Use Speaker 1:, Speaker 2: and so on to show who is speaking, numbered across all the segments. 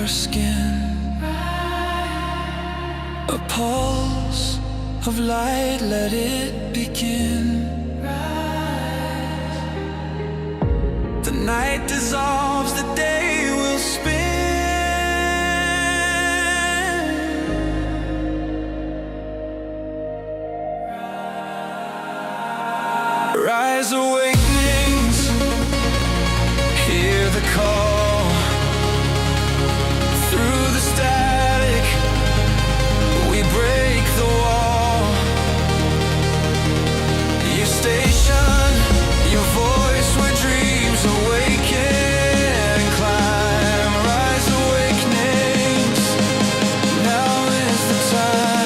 Speaker 1: skin. A pulse of light, let it begin. The night dissolves, the day will spin. Rise, awakenings, hear the call. Through the static, we break the wall. Your station, your voice, where dreams awaken. Climb, rise, awakenings, now is the time.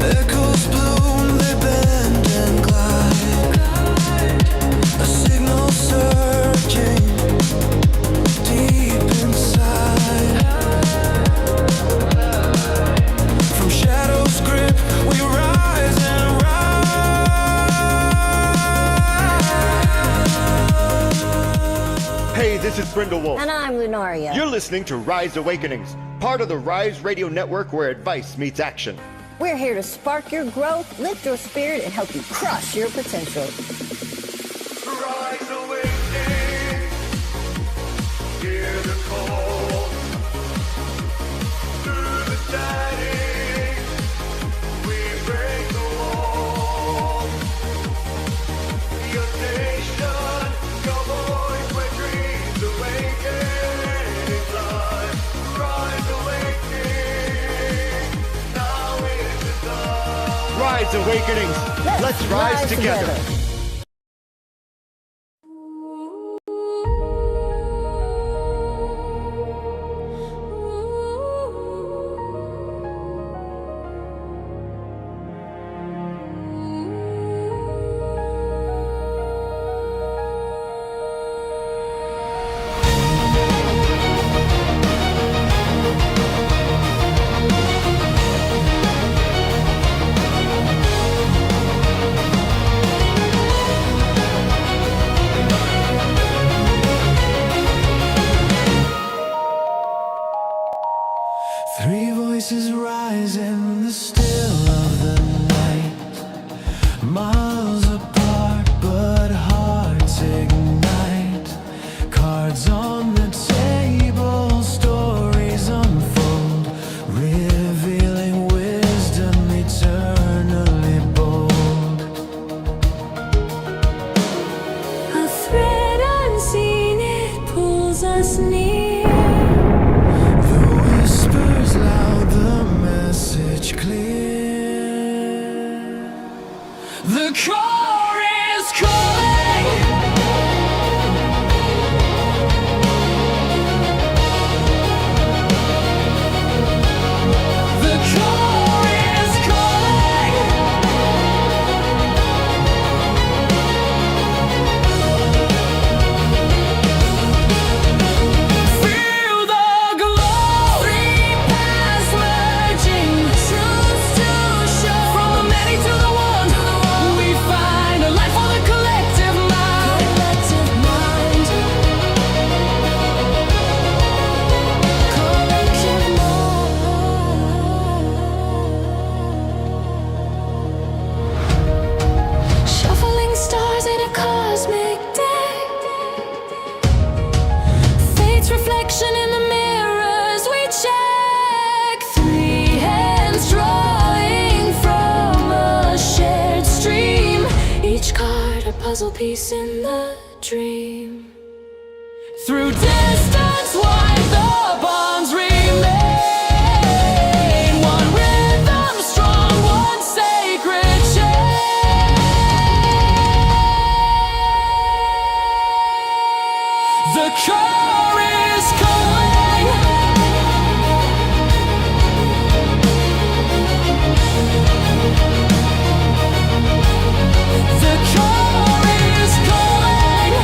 Speaker 1: Echoes bloom, they bend and glide. A signal surging deep inside. From shadows grip, we rise and rise.
Speaker 2: Hey, this is Brindlewolf.
Speaker 3: And I'm Lunaria.
Speaker 2: You're listening to Rise Awakenings, part of the Rise Radio Network where advice meets action.
Speaker 3: We're here to spark your growth, lift your spirit, and help you crush your potential.
Speaker 2: Rise Awakenings, hear the call. Through the static, we break the wall. Your station, your voice, where dreams awaken. Inside, Rise Awakenings, now is the time. Rise Awakenings, let's rise together.
Speaker 1: Three voices rise in the still of the night, miles apart but hearts ignite. Cards on the table, stories unfold, revealing wisdom eternally bold.
Speaker 4: A thread unseen, it pulls us near.
Speaker 1: The whispers loud, the message clear. The core is calling. The core is calling. Feel the glow.
Speaker 4: Three paths merging, truths to show. From the many to the one, we find a life for the collective mind. Collective mind. Collective mind. Shuffling stars in a cosmic deck. Fate's reflection in the mirrors we check. Three hands drawing from a shared stream. Each card a puzzle piece in the dream.
Speaker 1: Through distance wide, the bonds remain. One rhythm strong, one sacred chain. The core is calling. The core is calling.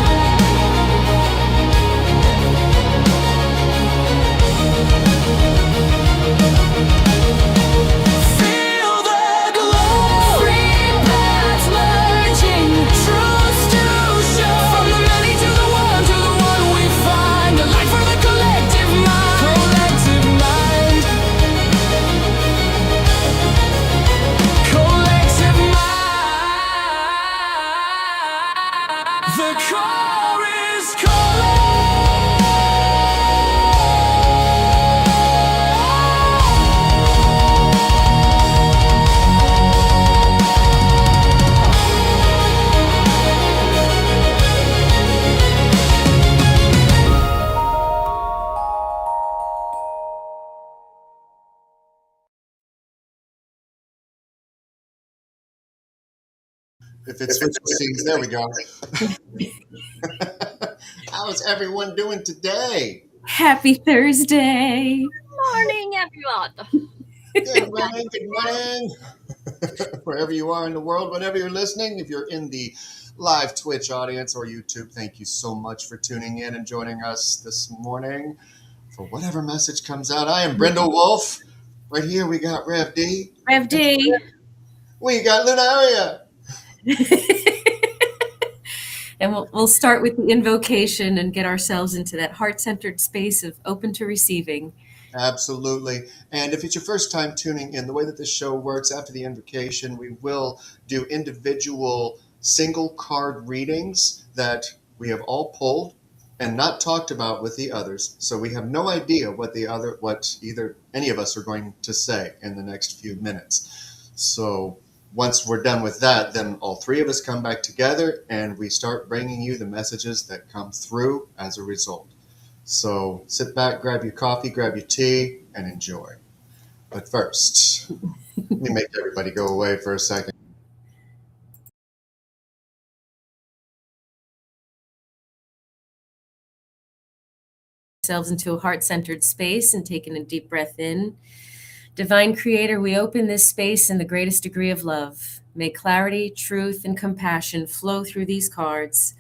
Speaker 5: If it switches scenes, there we go. How is everyone doing today?
Speaker 6: Happy Thursday.
Speaker 7: Morning, everyone.
Speaker 5: Good morning, good morning. Wherever you are in the world, whenever you're listening, if you're in the live Twitch audience or YouTube, thank you so much for tuning in and joining us this morning for whatever message comes out. I am Brindlewolf. Right here we got Rev D.
Speaker 6: Rev D.
Speaker 5: We got Lunaria.
Speaker 6: And we'll start with the invocation and get ourselves into that heart-centered space of open to receiving.
Speaker 5: Absolutely. And if it's your first time tuning in, the way that this show works, after the invocation, we will do individual single card readings that we have all pulled and not talked about with the others. So we have no idea what either any of us are going to say in the next few minutes. So once we're done with that, then all three of us come back together and we start bringing you the messages that come through as a result. So sit back, grab your coffee, grab your tea, and enjoy. But first, let me make everybody go away for a second.
Speaker 6: Ourselves into a heart-centered space and taking a deep breath in. Divine Creator, we open this space in the greatest degree of love. May clarity, truth, and compassion flow through these cards.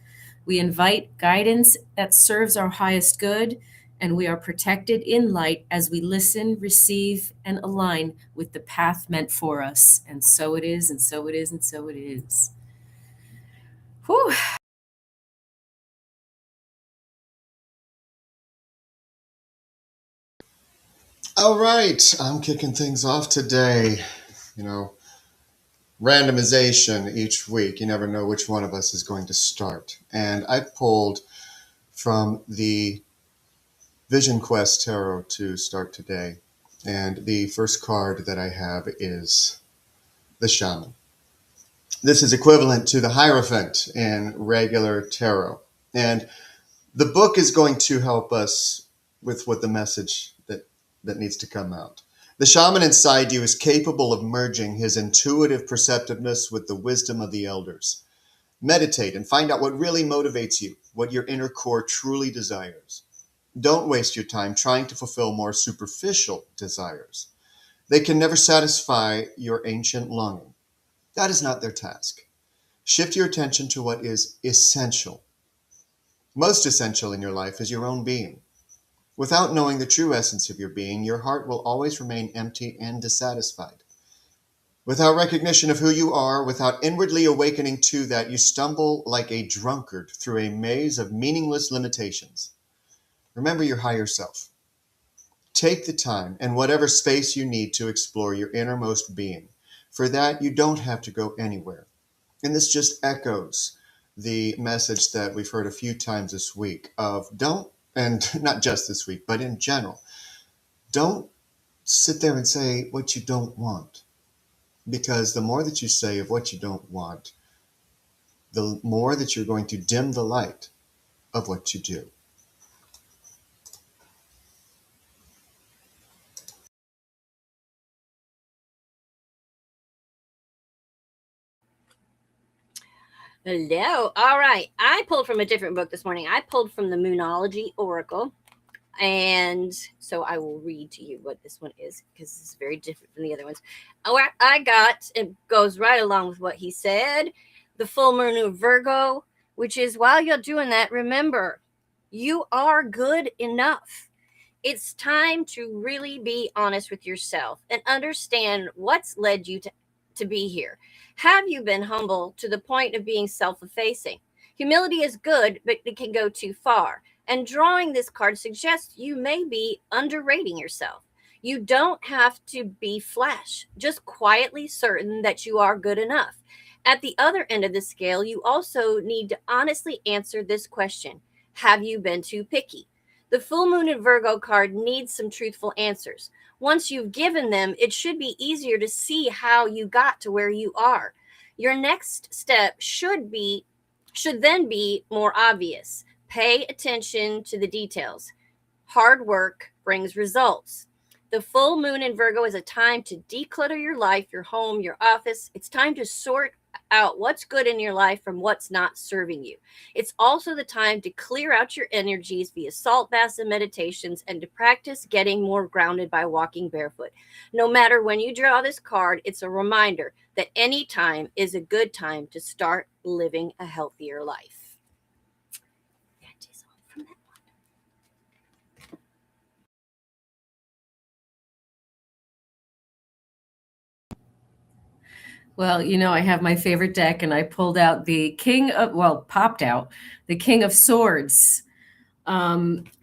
Speaker 6: We invite guidance that serves our highest good, and we are protected in light as we listen, receive, and align with the path meant for us. And so it is, and so it is, and so it is. Whew.
Speaker 5: All right, I'm kicking things off today. Randomization each week. You never know which one of us is going to start. And I pulled from the Vision Quest Tarot to start today. And the first card that I have is the Shaman. This is equivalent to the Hierophant in regular tarot. And the book is going to help us with what the message that needs to come out. The shaman inside you is capable of merging his intuitive perceptiveness with the wisdom of the elders. Meditate and find out what really motivates you, what your inner core truly desires. Don't waste your time trying to fulfill more superficial desires. They can never satisfy your ancient longing. That is not their task. Shift your attention to what is essential. Most essential in your life is your own being. Without knowing the true essence of your being, your heart will always remain empty and dissatisfied. Without recognition of who you are, without inwardly awakening to that, you stumble like a drunkard through a maze of meaningless limitations. Remember your higher self. Take the time and whatever space you need to explore your innermost being. For that, you don't have to go anywhere. And this just echoes the message that we've heard a few times this week of don't, and not just this week, but in general, don't sit there and say what you don't want. Because the more that you say of what you don't want, the more that you're going to dim the light of what you do.
Speaker 7: Hello. All right. I pulled from a different book this morning. I pulled from the Moonology Oracle. And so I will read to you what this one is because this is very different from the other ones. What I got, it goes right along with what he said. The full moon of Virgo, which is while you're doing that, remember, you are good enough. It's time to really be honest with yourself and understand what's led you to be here. Have you been humble to the point of being self-effacing? Humility is good, but it can go too far. And drawing this card suggests you may be underrating yourself. You don't have to be flash, just quietly certain that you are good enough. At the other end of the scale, you also need to honestly answer this question. Have you been too picky? The full moon in Virgo card needs some truthful answers. Once you've given them, it should be easier to see how you got to where you are. Your next step should then be more obvious. Pay attention to the details. Hard work brings results. The full moon in Virgo is a time to declutter your life, your home, your office. It's time to sort out what's good in your life from what's not serving you. It's also the time to clear out your energies via salt baths and meditations, and to practice getting more grounded by walking barefoot. No matter when you draw this card, it's a reminder that any time is a good time to start living a healthier life. That is all from that.
Speaker 6: Well, I have my favorite deck, and I pulled out popped out the King of Swords,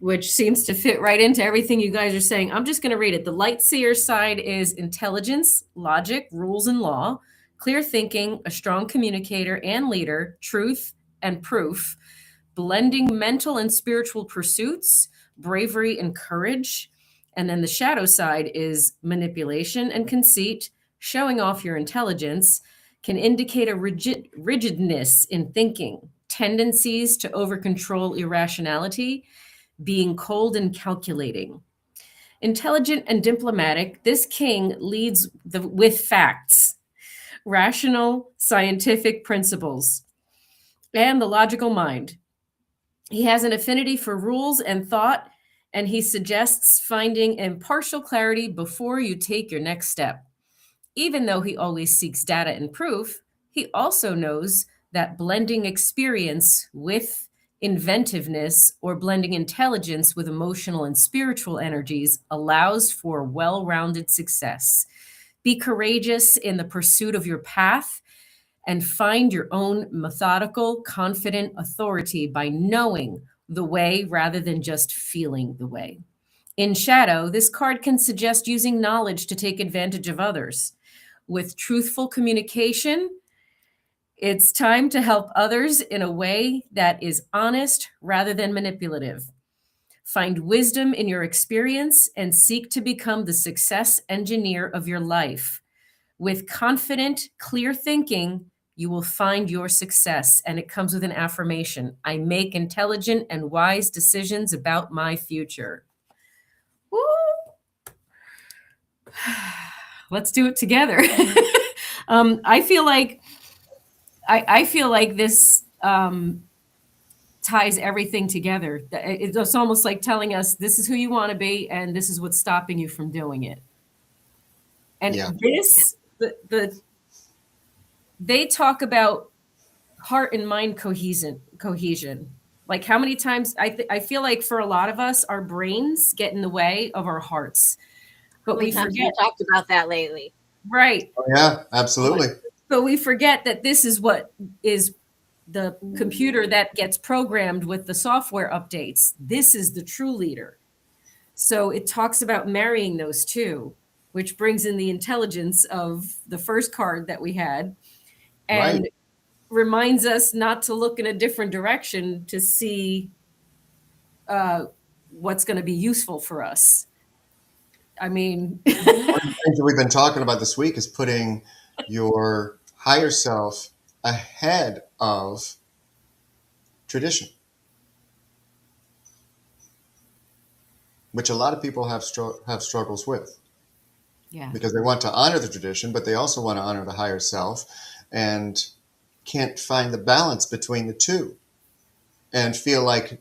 Speaker 6: which seems to fit right into everything you guys are saying. I'm just going to read it. The light seer side is intelligence, logic, rules, and law, clear thinking, a strong communicator and leader, truth and proof, blending mental and spiritual pursuits, bravery and courage. And then the shadow side is manipulation and conceit, showing off your intelligence, can indicate a rigidness in thinking, tendencies to over-control irrationality, being cold and calculating. Intelligent and diplomatic, this king leads with facts, rational, scientific principles, and the logical mind. He has an affinity for rules and thought, and he suggests finding impartial clarity before you take your next step. Even though he always seeks data and proof, he also knows that blending experience with inventiveness, or blending intelligence with emotional and spiritual energies, allows for well-rounded success. Be courageous in the pursuit of your path, and find your own methodical, confident authority by knowing the way rather than just feeling the way. In shadow, this card can suggest using knowledge to take advantage of others. With truthful communication, it's time to help others in a way that is honest rather than manipulative. Find wisdom in your experience and seek to become the success engineer of your life. With confident, clear thinking, you will find your success, and it comes with an affirmation. I make intelligent and wise decisions about my future. Woo! Let's do it together. I feel like this ties everything together. It's almost like telling us this is who you want to be, and this is what's stopping you from doing it. And they talk about heart and mind cohesion. Like, how many times I feel like for a lot of us, our brains get in the way of our hearts. But we forget.
Speaker 7: We talked about that lately.
Speaker 6: Right.
Speaker 5: Oh, yeah, absolutely.
Speaker 6: But we forget that this is what is the computer that gets programmed with the software updates. This is the true leader. So it talks about marrying those two, which brings in the intelligence of the first card that we had, and reminds us not to look in a different direction to see what's going to be useful for us. I mean,
Speaker 5: one of the things that we've been talking about this week is putting your higher self ahead of tradition, which a lot of people have struggles with.
Speaker 6: Yeah.
Speaker 5: Because they want to honor the tradition, but they also want to honor the higher self, and can't find the balance between the two, and feel like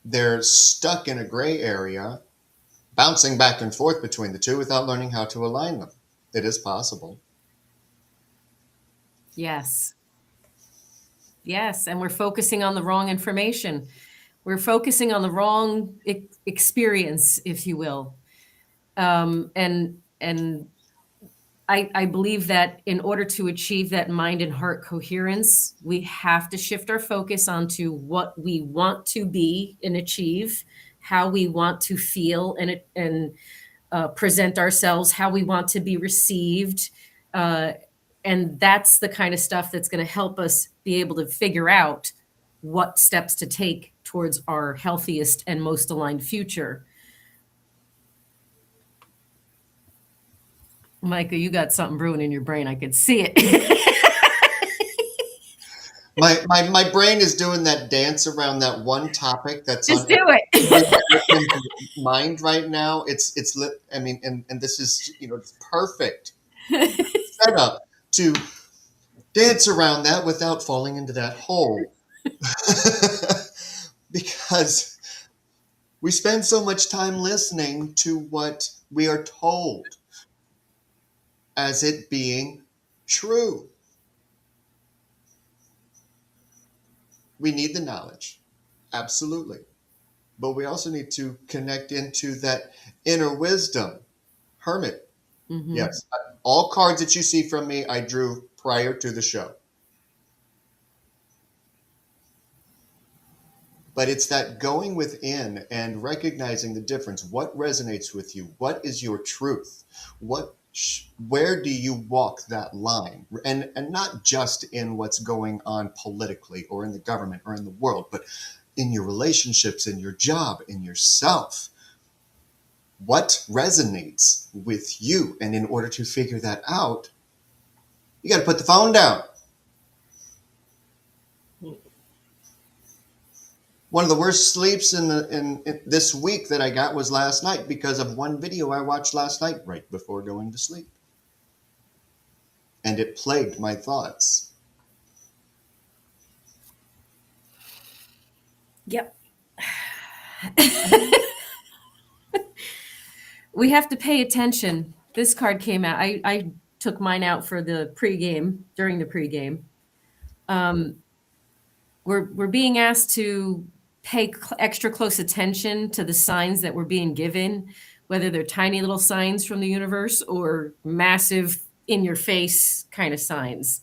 Speaker 5: they're stuck in a gray area, bouncing back and forth between the two without learning how to align them. It is possible.
Speaker 6: Yes. Yes. And we're focusing on the wrong information. We're focusing on the wrong experience, if you will. And I believe that in order to achieve that mind and heart coherence, we have to shift our focus onto what we want to be and achieve, how we want to feel and present ourselves, how we want to be received. And that's the kind of stuff that's going to help us be able to figure out what steps to take towards our healthiest and most aligned future. Micah, you got something brewing in your brain. I could see it.
Speaker 5: My brain is doing that dance around that one topic that's
Speaker 6: Just
Speaker 5: on
Speaker 6: do it.
Speaker 5: mind right now. I mean, and this is, perfect setup to dance around that without falling into that hole. Because we spend so much time listening to what we are told as it being true. We need the knowledge, absolutely. But we also need to connect into that inner wisdom. Hermit, yes. All cards that you see from me, I drew prior to the show. But it's that going within and recognizing the difference. What resonates with you? What is your truth? Where do you walk that line? And not just in what's going on politically or in the government or in the world, but in your relationships, in your job, in yourself. What resonates with you? And in order to figure that out, you got to put the phone down. One of the worst sleeps in this week that I got was last night because of one video I watched last night right before going to sleep. And it plagued my thoughts.
Speaker 6: Yep. We have to pay attention. This card came out. I took mine out for the pregame, during the pregame. We're being asked to pay extra close attention to the signs that we're being given, whether they're tiny little signs from the universe or massive in your face kind of signs.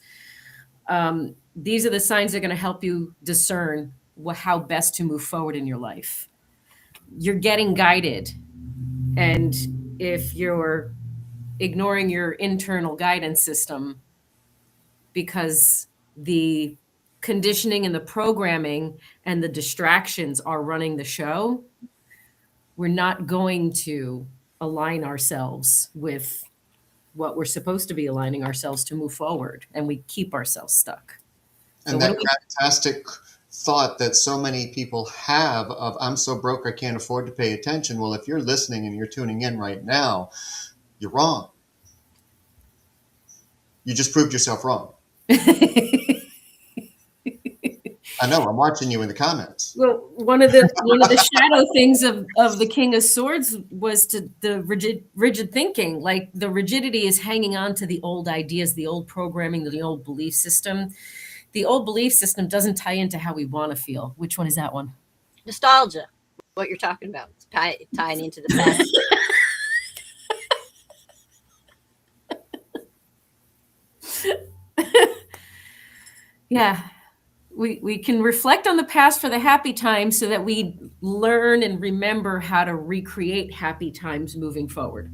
Speaker 6: These are the signs that are going to help you discern how best to move forward in your life. You're getting guided. And if you're ignoring your internal guidance system because the conditioning and the programming and the distractions are running the show, we're not going to align ourselves with what we're supposed to be aligning ourselves to move forward, and we keep ourselves stuck.
Speaker 5: And that fantastic thought that so many people have of, I'm so broke I can't afford to pay attention. Well, if you're listening and you're tuning in right now, you're wrong. You just proved yourself wrong. I know, I'm watching you in the comments.
Speaker 6: Well, one of the shadow things of the King of Swords was the rigid thinking. Like, the rigidity is hanging on to the old ideas, the old programming, the old belief system. The old belief system doesn't tie into how we want to feel. Which one is that one?
Speaker 7: Nostalgia. What you're talking about. It's tying into the past.
Speaker 6: Yeah. We can reflect on the past for the happy times so that we learn and remember how to recreate happy times moving forward.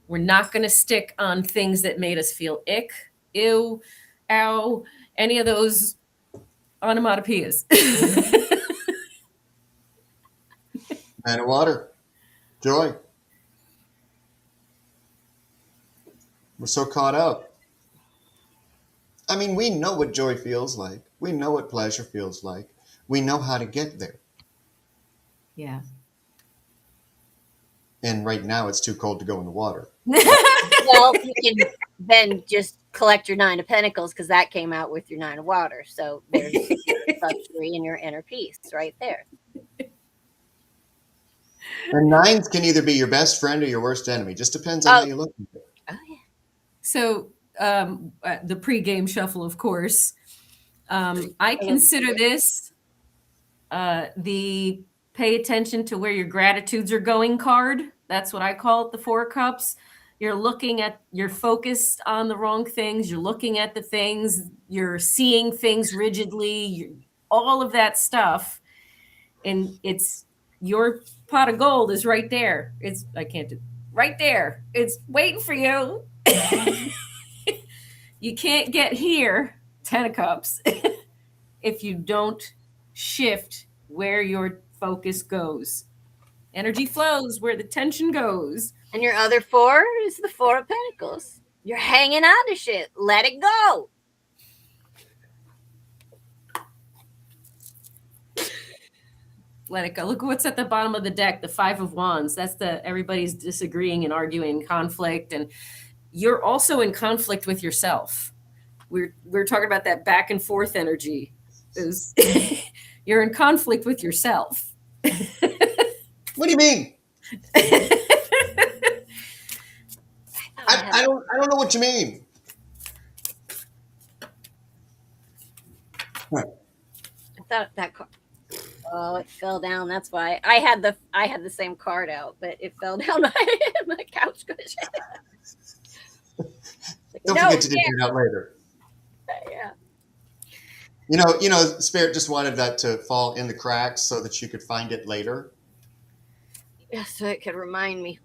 Speaker 6: We're not going to stick on things that made us feel ick, ew, ow, any of those onomatopoeias.
Speaker 5: Man of water. Joy. We're so caught up. I mean, we know what joy feels like. We know what pleasure feels like. We know how to get there.
Speaker 6: Yeah.
Speaker 5: And right now it's too cold to go in the water.
Speaker 7: Well, you can then just collect your 9 of Pentacles because that came out with your 9 of Water. So there's luxury in your inner peace right there.
Speaker 5: And 9s can either be your best friend or your worst enemy. Just depends on how you look at it.
Speaker 7: Oh, yeah.
Speaker 6: So the pregame shuffle, of course. I consider this the pay attention to where your gratitudes are going card. That's what I call it, the 4 cups. You're focused on the wrong things. You're looking at the things, you're seeing things rigidly, all of that stuff. And it's your pot of gold is right there. Right there. It's waiting for you. You can't get here, 10 of cups, if you don't shift where your focus goes. Energy flows where the tension goes.
Speaker 7: And your other 4 is the 4 of Pentacles. You're hanging on to shit. Let it go.
Speaker 6: Let it go. Look what's at the bottom of the deck, the 5 of Wands. That's everybody's disagreeing and arguing, conflict. And you're also in conflict with yourself. we're talking about that back and forth energy. Is you're in conflict with yourself.
Speaker 5: What do you mean? I don't know what you mean.
Speaker 7: I thought that card. Oh, it fell down. That's why I had the same card out, but it fell down my couch cushion.
Speaker 5: Don't forget to dig it out later.
Speaker 7: Yeah.
Speaker 5: You know, Spirit just wanted that to fall in the cracks so that you could find it later.
Speaker 7: Yeah, so it could remind me.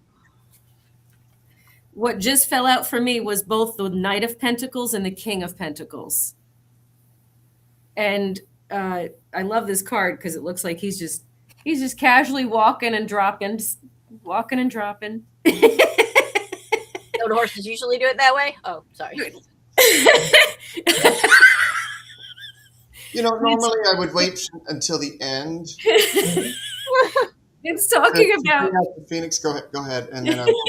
Speaker 6: What just fell out for me was both the Knight of Pentacles and the King of Pentacles. And I love this card because it looks like he's just casually walking and dropping.
Speaker 7: Don't horses usually do it that way? Oh, sorry.
Speaker 5: You know, normally I would wait until the end.
Speaker 6: It's talking about
Speaker 5: Phoenix. Go ahead, and then I will.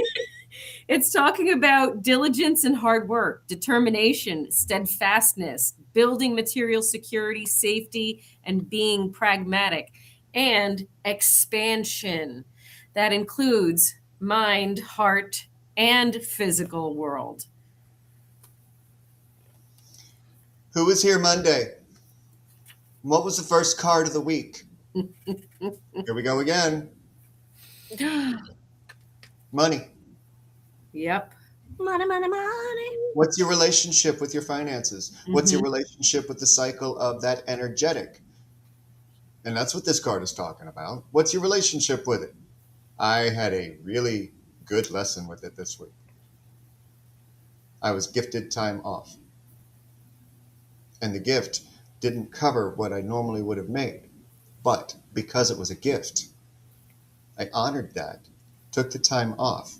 Speaker 6: It's talking about diligence and hard work, determination, steadfastness, building material security, safety, and being pragmatic, and expansion. That includes mind, heart, and physical world.
Speaker 5: Who was here Monday? What was the first card of the week? Here we go again. Money.
Speaker 6: Yep.
Speaker 7: Money, money, money.
Speaker 5: What's your relationship with your finances? What's your relationship with the cycle of that energetic? And that's what this card is talking about. What's your relationship with it? I had a really good lesson with it this week. I was gifted time off. And the gift didn't cover what I normally would have made. But because it was a gift, I honored that, took the time off.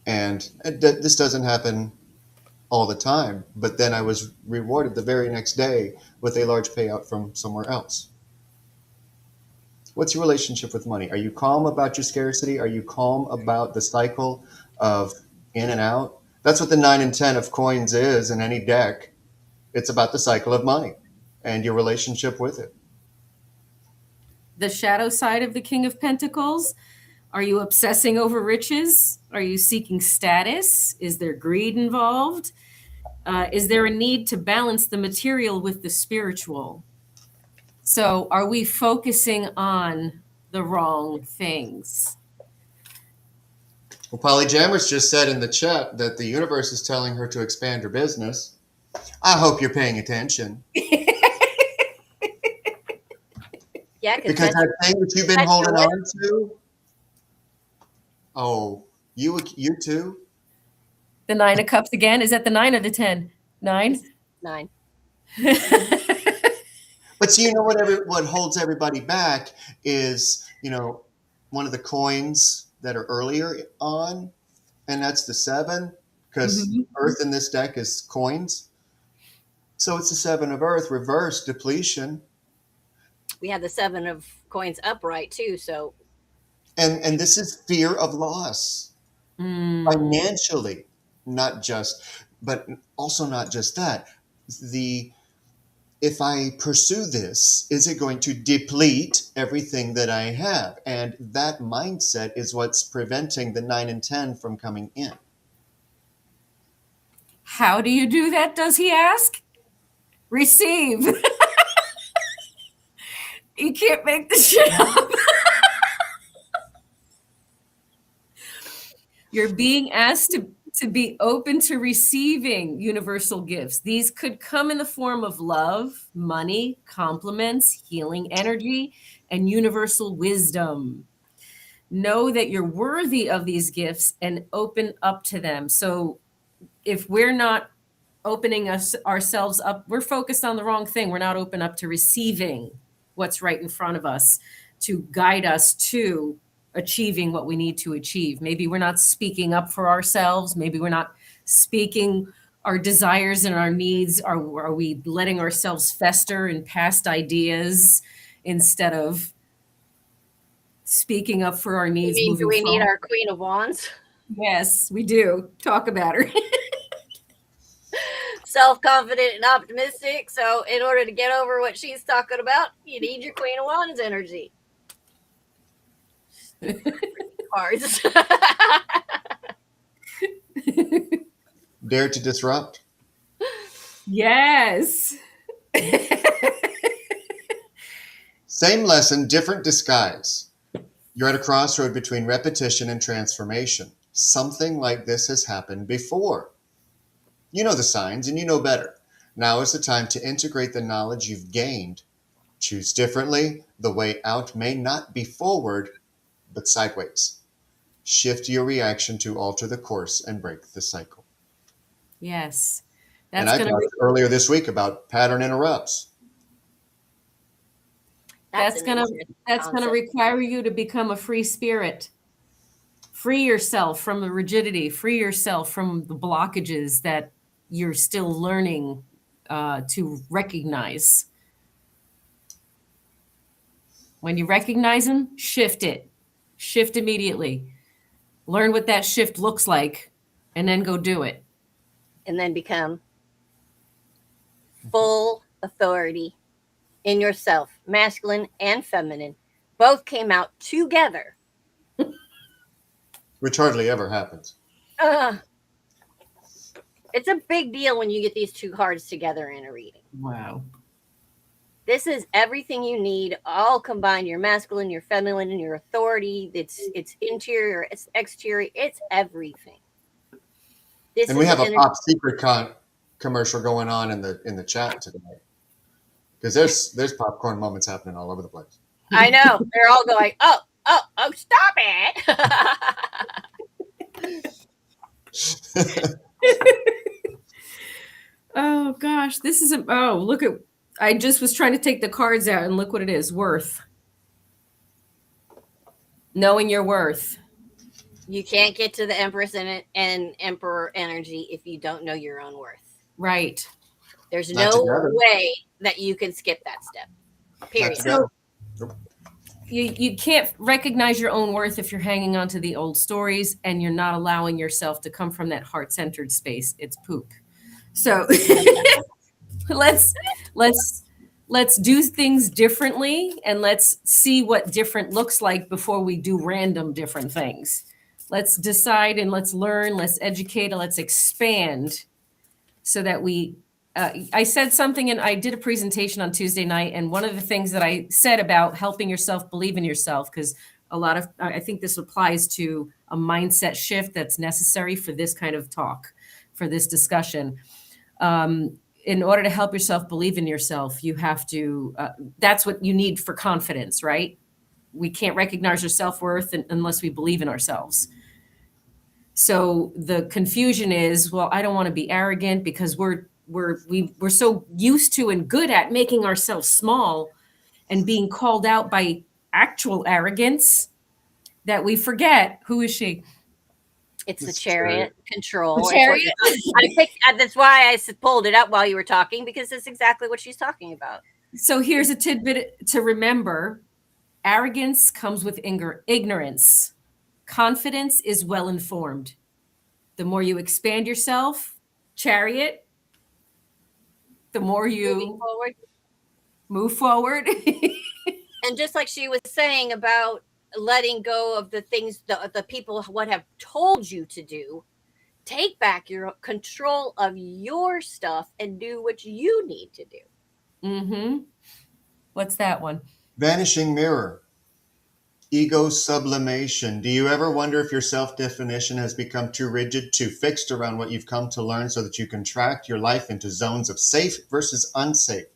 Speaker 5: And this doesn't happen all the time, but then I was rewarded the very next day with a large payout from somewhere else. What's your relationship with money? Are you calm about your scarcity? Are you calm about the cycle of in and out? That's what the 9 and 10 of coins is in any deck. It's about the cycle of money and your relationship with it.
Speaker 6: The shadow side of the King of Pentacles. Are you obsessing over riches? Are you seeking status? Is there greed involved? Is there a need to balance the material with the spiritual? So are we focusing on the wrong things?
Speaker 5: Well, Polly Jammers just said in the chat that the universe is telling her to expand her business. I hope you're paying attention.
Speaker 7: Yeah,
Speaker 5: because that thing that you've been holding on to. Oh, you too?
Speaker 6: The 9 of Cups again? Is that the 9 or the 10? 9?
Speaker 7: 9.
Speaker 5: But see, you know what holds everybody back is, you know, one of the coins that are earlier on, and that's the 7, because Earth in this deck is coins. So it's the 7 of Earth, reverse depletion.
Speaker 7: We had the 7 of coins upright too, so.
Speaker 5: And this is fear of loss. Financially, not just, but also not just that. If I pursue this, is it going to deplete everything that I have? And that mindset is what's preventing the 9 and 10 from coming in.
Speaker 6: How do you do that, does he ask? Receive. You can't make this shit up. You're being asked to be open to receiving universal gifts. These could come in the form of love, money, compliments, healing energy, and universal wisdom. Know that you're worthy of these gifts and open up to them. So if we're not opening ourselves up, we're focused on the wrong thing. We're not open up to receiving what's right in front of us to guide us to achieving what we need to achieve. Maybe we're not speaking up for ourselves. Maybe we're not speaking our desires and our needs. Are we letting ourselves fester in past ideas instead of speaking up for our needs?
Speaker 7: You mean, do we need our Queen of Wands?
Speaker 6: Yes, we do. Talk about her.
Speaker 7: self-confident and optimistic. So in order to get over what she's talking about, you need your Queen of Wands energy. Cards.
Speaker 5: Dare to disrupt.
Speaker 6: Yes.
Speaker 5: Same lesson, different disguise. You're at a crossroad between repetition and transformation. Something like this has happened before. You know the signs and you know better. Now is the time to integrate the knowledge you've gained. Choose differently. The way out may not be forward, but sideways. Shift your reaction to alter the course and break the cycle.
Speaker 6: Yes.
Speaker 5: And I talked earlier this week about pattern interrupts.
Speaker 6: That's gonna require you to become a free spirit. Free yourself from the rigidity. Free yourself from the blockages that you're still learning to recognize. When you recognize them, shift it. Shift immediately. Learn what that shift looks like, and then go do it.
Speaker 7: And then become full authority in yourself, masculine and feminine. Both came out together.
Speaker 5: Which hardly ever happens.
Speaker 7: It's a big deal when you get these two cards together in a reading.
Speaker 6: Wow.
Speaker 7: This is everything you need, all combined. Your masculine, your feminine, and your authority. It's interior, it's exterior, it's everything.
Speaker 5: And we have a Pop Secret commercial going on in the chat today. Because there's popcorn moments happening all over the place.
Speaker 7: I know. They're all going, oh, stop it.
Speaker 6: Oh gosh, this is look at, I just was trying to take the cards out and look what it is. Worth. Knowing your worth.
Speaker 7: You can't get to the Empress and Emperor energy if you don't know your own worth.
Speaker 6: Right.
Speaker 7: There's no way that you can skip that step. Period.
Speaker 6: So you can't recognize your own worth if you're hanging on to the old stories and you're not allowing yourself to come from that heart-centered space. It's poop. So let's do things differently, and let's see what different looks like before we do random different things. Let's decide and let's learn, let's educate, and let's expand so that we I said something, and I did a presentation on Tuesday night, and one of the things that I said about helping yourself believe in yourself, because I think this applies to a mindset shift that's necessary for this kind of talk, for this discussion. In order to help yourself believe in yourself, you have to, that's what you need for confidence, right? We can't recognize our self-worth unless we believe in ourselves. So the confusion is, well, I don't want to be arrogant because we're so used to and good at making ourselves small and being called out by actual arrogance that we forget. Who is she?
Speaker 7: It's the Chariot control.
Speaker 6: The Chariot.
Speaker 7: That's why I pulled it up while you were talking, because that's exactly what she's talking about.
Speaker 6: So here's a tidbit to remember. Arrogance comes with ignorance. Confidence is well-informed. The more you expand yourself, Chariot, the more you move forward.
Speaker 7: And just like she was saying about letting go of the things, the people, what have told you to do, take back your control of your stuff and do what you need to do.
Speaker 6: Mm-hmm. What's that one?
Speaker 5: Vanishing mirror. Ego sublimation. Do you ever wonder if your self-definition has become too rigid, too fixed around what you've come to learn so that you contract your life into zones of safe versus unsafe?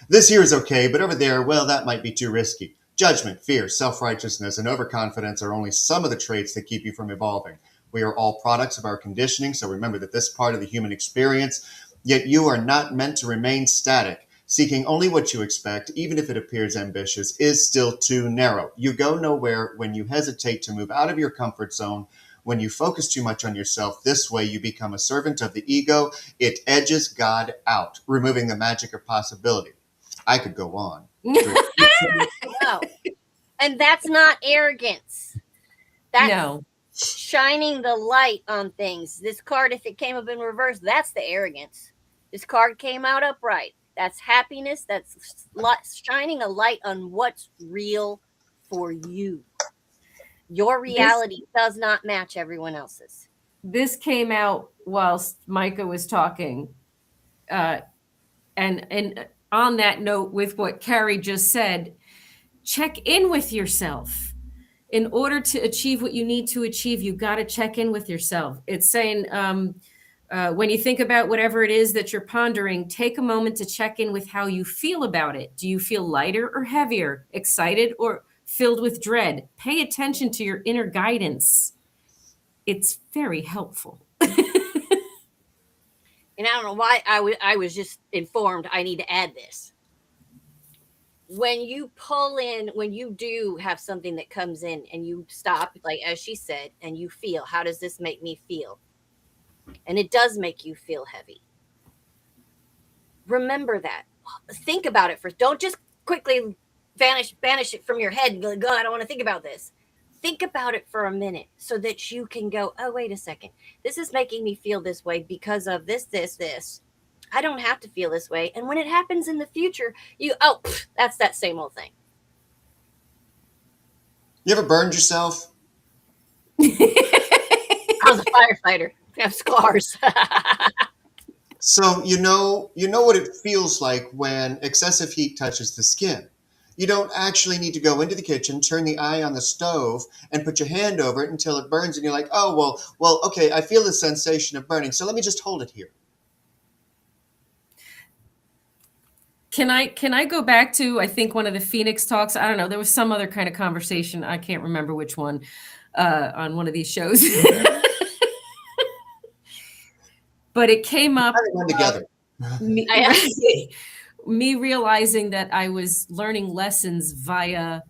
Speaker 5: This here is okay, but over there, well, that might be too risky. Judgment, fear, self-righteousness, and overconfidence are only some of the traits that keep you from evolving. We are all products of our conditioning, so remember that this part of the human experience, yet you are not meant to remain static. Seeking only what you expect, even if it appears ambitious, is still too narrow. You go nowhere when you hesitate to move out of your comfort zone, when you focus too much on yourself. This way you become a servant of the ego. It edges God out, removing the magic of possibility. I could go on.
Speaker 7: No. And that's not arrogance. That's shining the light on things. This card, if it came up in reverse, that's the arrogance. This card came out upright. That's happiness. That's shining a light on what's real for you. Your reality does not match everyone else's.
Speaker 6: This came out whilst Micah was talking. And on that note, with what Carrie just said, check in with yourself. In order to achieve what you need to achieve, you got to check in with yourself. It's saying, when you think about whatever it is that you're pondering, take a moment to check in with how you feel about it. Do you feel lighter or heavier, excited or filled with dread? Pay attention to your inner guidance. It's very helpful.
Speaker 7: And I don't know why I was just informed I need to add this. When you pull in, when you do have something that comes in and you stop, like as she said, and you feel, how does this make me feel? And it does make you feel heavy. Remember that. Think about it first. Don't just quickly banish it from your head and go, God, I don't want to think about this. Think about it for a minute so that you can go, oh, wait a second. This is making me feel this way because of this. I don't have to feel this way. And when it happens in the future, that's that same old thing.
Speaker 5: You ever burned yourself?
Speaker 7: I was a firefighter. I have scars.
Speaker 5: So you know what it feels like when excessive heat touches the skin. You don't actually need to go into the kitchen, turn the eye on the stove, and put your hand over it until it burns, and you're like, oh, well, okay, I feel the sensation of burning, so let me just hold it here.
Speaker 6: Can I go back to, I think, one of the Phoenix talks? I don't know. There was some other kind of conversation. I can't remember which one on one of these shows. But it came up
Speaker 5: together.
Speaker 6: Me realizing that I was learning lessons via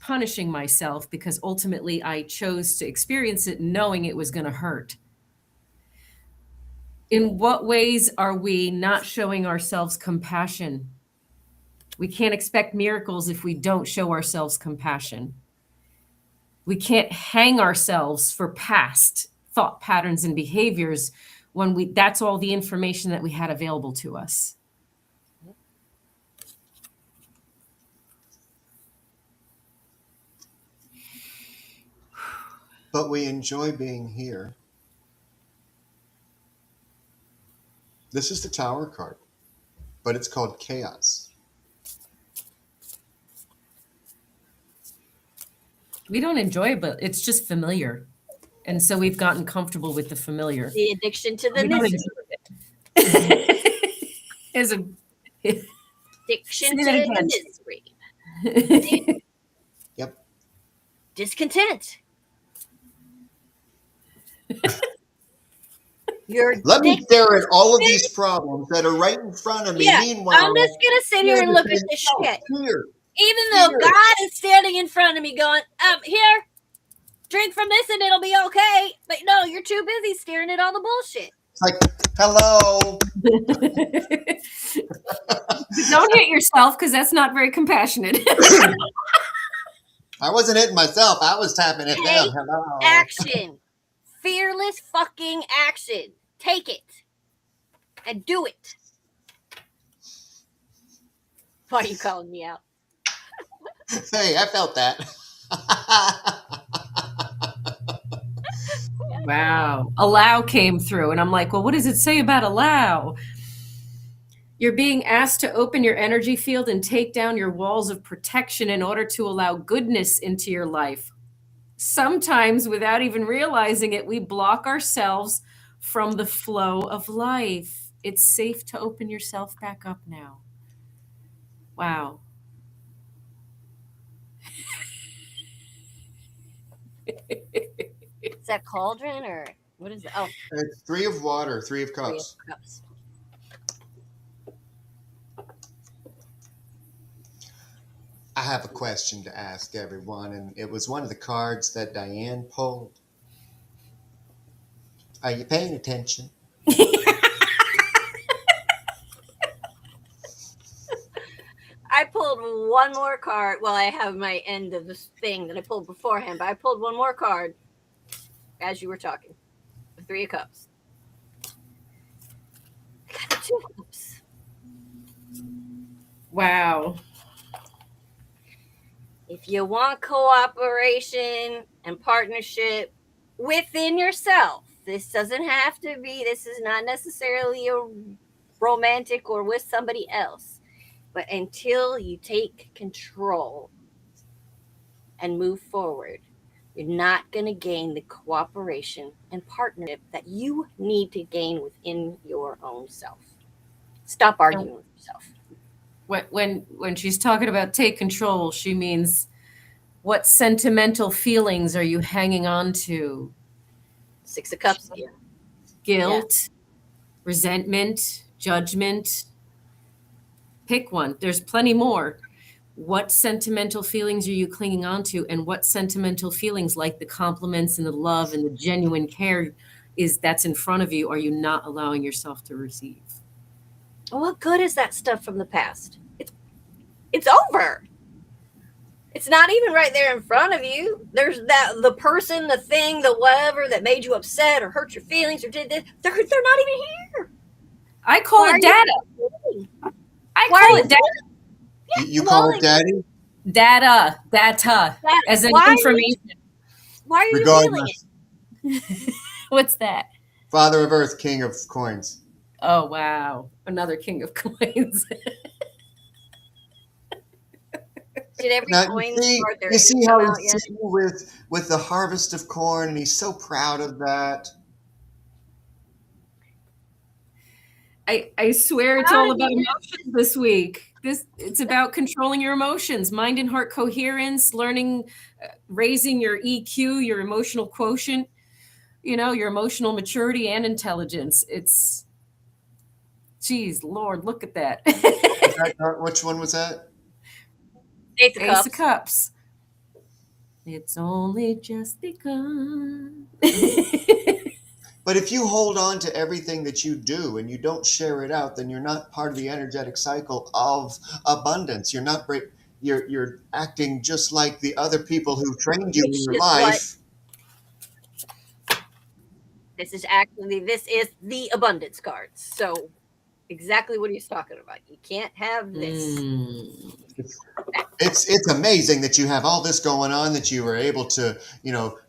Speaker 6: punishing myself because ultimately I chose to experience it knowing it was going to hurt. In what ways are we not showing ourselves compassion? We can't expect miracles if we don't show ourselves compassion. We can't hang ourselves for past thought patterns and behaviors when that's all the information that we had available to us.
Speaker 5: But we enjoy being here. This is the Tower card, but it's called Chaos.
Speaker 6: We don't enjoy it, but it's just familiar. And so we've gotten comfortable with the familiar.
Speaker 7: The addiction to the mystery.
Speaker 6: Is a
Speaker 7: addiction to the misery.
Speaker 5: Yep.
Speaker 7: Discontent.
Speaker 5: Let me stare at all of these problems that are right in front of me.
Speaker 7: Yeah,
Speaker 5: Meanwhile,
Speaker 7: I'm just gonna sit here and look at this shit.
Speaker 5: Here.
Speaker 7: Even though God is standing in front of me going, here, drink from this and it'll be okay. But no, you're too busy staring at all the bullshit.
Speaker 5: It's like, hello.
Speaker 6: Don't hit yourself because that's not very compassionate.
Speaker 5: I wasn't hitting myself. I was tapping it down. Hello.
Speaker 7: Action. Fearless fucking action. Take it. And do it. Why are you calling me out?
Speaker 5: Hey, I felt that.
Speaker 6: Wow. Allow came through. And I'm like, well, what does it say about allow? You're being asked to open your energy field and take down your walls of protection in order to allow goodness into your life. Sometimes, without even realizing it, we block ourselves from the flow of life. It's safe to open yourself back up now. Wow.
Speaker 7: Is that cauldron or what is it? Oh,
Speaker 5: It's 3 of water, 3 of cups.
Speaker 7: 3 of cups.
Speaker 5: I have a question to ask everyone, and it was one of the cards that Diane pulled. Are you paying attention?
Speaker 7: I pulled one more card. Well, I have my end of this thing that I pulled beforehand, but I pulled one more card as you were talking. The 3 of Cups. Two cups.
Speaker 6: Wow.
Speaker 7: If you want cooperation and partnership within yourself, this doesn't have to be, this is not necessarily a romantic or with somebody else, but until you take control and move forward, you're not going to gain the cooperation and partnership that you need to gain within your own self. Stop arguing with yourself.
Speaker 6: When she's talking about take control, she means what sentimental feelings are you hanging on to?
Speaker 7: Six of Cups. Yeah.
Speaker 6: Guilt, resentment, judgment. Pick one. There's plenty more. What sentimental feelings are you clinging on to? And what sentimental feelings, like the compliments and the love and the genuine care that's in front of you, are you not allowing yourself to receive?
Speaker 7: What good is that stuff from the past? It's over. It's not even right there in front of you. There's the person, the thing, the whatever that made you upset or hurt your feelings or did this. They're not even here.
Speaker 6: I call it data. I call it data.
Speaker 5: You call it daddy?
Speaker 6: Data, as in information.
Speaker 7: Why are you
Speaker 5: Regardless.
Speaker 7: feeling it?
Speaker 6: What's that?
Speaker 5: Father of Earth, King of Coins.
Speaker 6: Oh, wow. Another king of coins.
Speaker 7: Did every
Speaker 5: Now,
Speaker 7: coin
Speaker 5: you see how he's sitting with the harvest of corn, and he's so proud of that.
Speaker 6: I swear it's all about emotions this week. It's about controlling your emotions, mind and heart coherence, learning, raising your EQ, your emotional quotient, your emotional maturity and intelligence. It's, geez, Lord, look at that.
Speaker 5: Which one was that?
Speaker 7: Ace of
Speaker 6: Cups. It's only just begun.
Speaker 5: But if you hold on to everything that you do and you don't share it out, then you're not part of the energetic cycle of abundance. You're not. You're acting just like the other people who trained you in your life.
Speaker 7: This is the abundance card. So exactly what he's talking about. You can't have this.
Speaker 5: It's amazing that you have all this going on, that you were able to,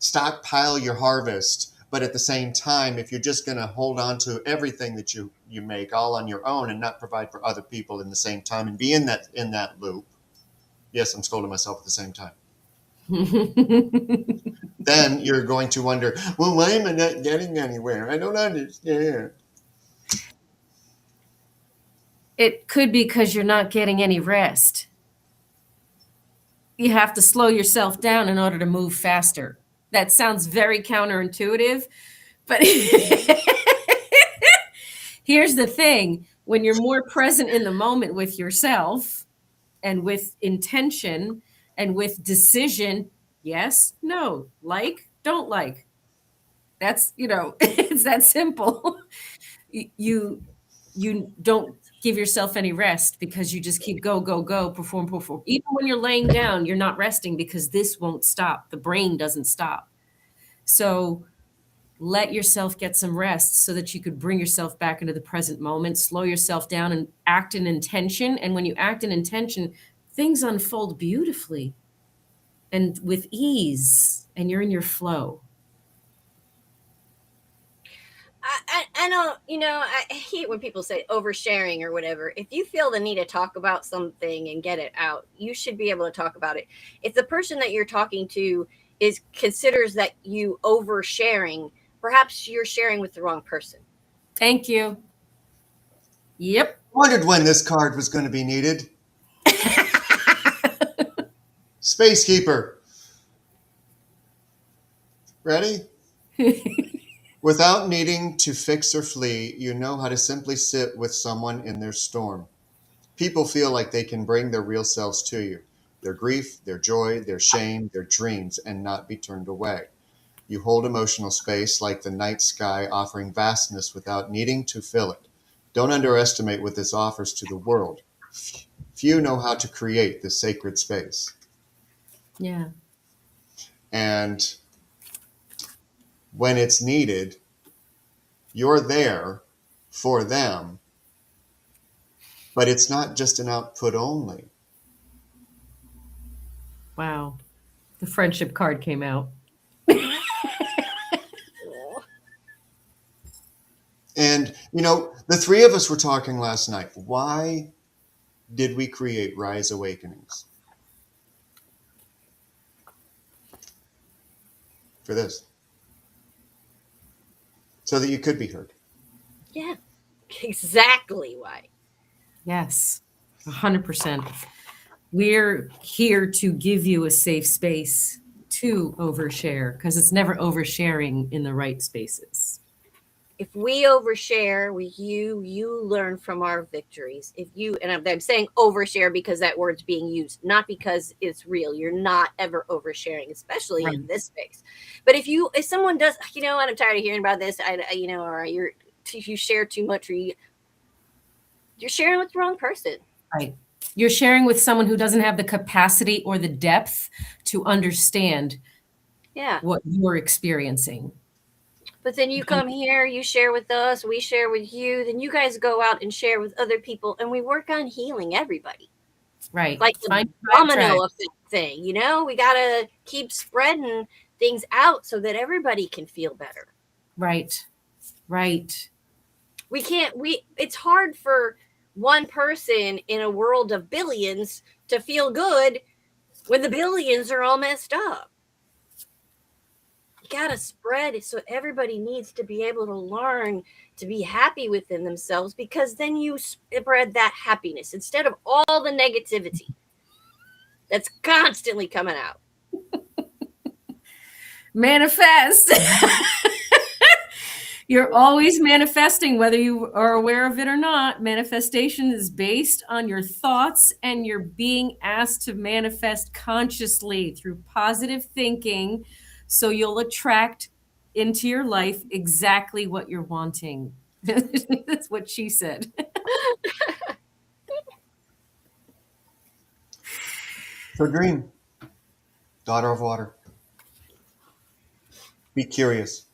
Speaker 5: stockpile your harvest. But at the same time, if you're just going to hold on to everything that you make all on your own and not provide for other people in the same time and be in that loop. Yes, I'm scolding myself at the same time. Then you're going to wonder, well, why am I not getting anywhere? I don't understand.
Speaker 6: It could be because you're not getting any rest. You have to slow yourself down in order to move faster. That sounds very counterintuitive, but here's the thing. When you're more present in the moment with yourself and with intention and with decision, yes, no, like, don't like. That's, it's that simple. You don't give yourself any rest because you just keep go, perform. Even when you're laying down, you're not resting because this won't stop. The brain doesn't stop. So let yourself get some rest so that you could bring yourself back into the present moment, slow yourself down and act in intention. And when you act in intention, things unfold beautifully and with ease, and you're in your flow.
Speaker 7: I don't, I hate when people say oversharing or whatever. If you feel the need to talk about something and get it out, you should be able to talk about it. If the person that you're talking to considers that you oversharing, perhaps you're sharing with the wrong person.
Speaker 6: Thank you. Yep.
Speaker 5: Wondered when this card was going to be needed. Space Keeper. Ready? Without needing to fix or flee, you know how to simply sit with someone in their storm. People feel like they can bring their real selves to you, their grief, their joy, their shame, their dreams, and not be turned away. You hold emotional space like the night sky, offering vastness without needing to fill it. Don't underestimate what this offers to the world. Few know how to create this sacred space.
Speaker 6: Yeah.
Speaker 5: And when it's needed, you're there for them But it's not just an output only.
Speaker 6: Wow. The friendship card came out.
Speaker 5: And, you know, the three of us were talking last night. Why did we create Rise Awakenings? For this. So that you could be heard.
Speaker 7: Yeah, exactly why.
Speaker 6: Yes, 100%. We're here to give you a safe space to overshare, because it's never oversharing in the right spaces.
Speaker 7: If we overshare with you, you learn from our victories. If you, and I'm saying overshare because that word's being used, not because it's real. You're not ever oversharing, especially
Speaker 6: Right.
Speaker 7: in this space. But if someone does, you know, and I'm tired of hearing about this, or if you share too much, or you're sharing with the wrong person.
Speaker 6: Right. You're sharing with someone who doesn't have the capacity or the depth to understand what you're experiencing.
Speaker 7: But then you come here, you share with us, we share with you, then you guys go out and share with other people, and we work on healing everybody.
Speaker 6: Right.
Speaker 7: Like the domino effect thing, you know? We got to keep spreading things out so that everybody can feel better.
Speaker 6: Right. Right.
Speaker 7: It's hard for one person in a world of billions to feel good when the billions are all messed up. You got to spread it, so everybody needs to be able to learn to be happy within themselves, because then you spread that happiness instead of all the negativity that's constantly coming out.
Speaker 6: Manifest. You're always manifesting, whether you are aware of it or not. Manifestation is based on your thoughts, and you're being asked to manifest consciously through positive thinking. So you'll attract into your life exactly what you're wanting. That's what she said.
Speaker 5: So dream, daughter of water. Be curious.